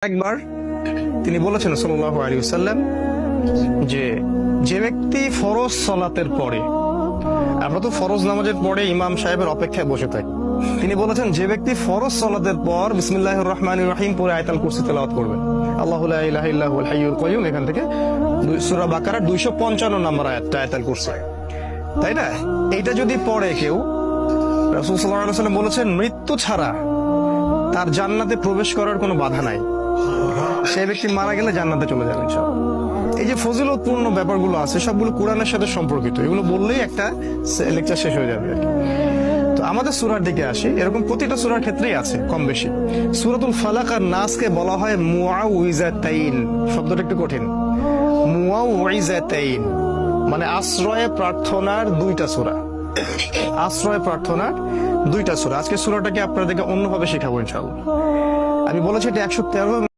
একবার তিনি বলেছেন সাল্লাল্লাহু আলাইহি ওয়াসাল্লাম যে ব্যক্তি ফরজ সালাতের পরে, আমরা তো ফরজ নামাজের পরে ইমাম সাহেবের অপেক্ষায় বসে থাকি, তিনি বলেছেন যে ব্যক্তি ফরজ সালাতের পর বিসমিল্লাহির রহমানির রহিম পরে আয়াতুল কুরসি তেলাওয়াত করবে, আল্লাহু লা ইলাহা ইল্লা হুয়াল হাইয়ুল কাইয়ুম, এখান থেকে সূরা বাকারার 255 নম্বর আয়াতুল কুরসি, তাই না? এইটা যদি পড়ে কেউ, রাসূল সাল্লাল্লাহু আলাইহি ওয়াসাল্লাম বলেছেন মৃত্যু ছাড়া তার জান্নাতে প্রবেশ করার কোনো বাধা নাই। সেই ব্যক্তি মারা গেলে জান্নাতে চলে যাবে ইনশাআল্লাহ। এই যে ফজিলতপূর্ণ ব্যাপারগুলো আছে সবগুলো কোরআনের সাথে সম্পর্কিত, এগুলো বললেই একটা লেকচার শেষ হয়ে যাবে। তো আমাদের সূরার দিকে আসি, এরকম প্রতিটা সূরার ক্ষেত্রেই আছে কম বেশি। সূরাতুল ফালাক আর নাসকে বলা হয় মুআউইজাতাইন, শব্দটা একটু কঠিন। মুআউইজাতাইন মানে আশ্রয়ে প্রার্থনার দুইটা সূরা, আশ্রয় প্রার্থনার দুইটা সূরা। আজকে সূরাটাকে আপনাদেরকে অন্যভাবে শেখাবো ইনশাআল্লাহ। আমি বলেছি এটা 113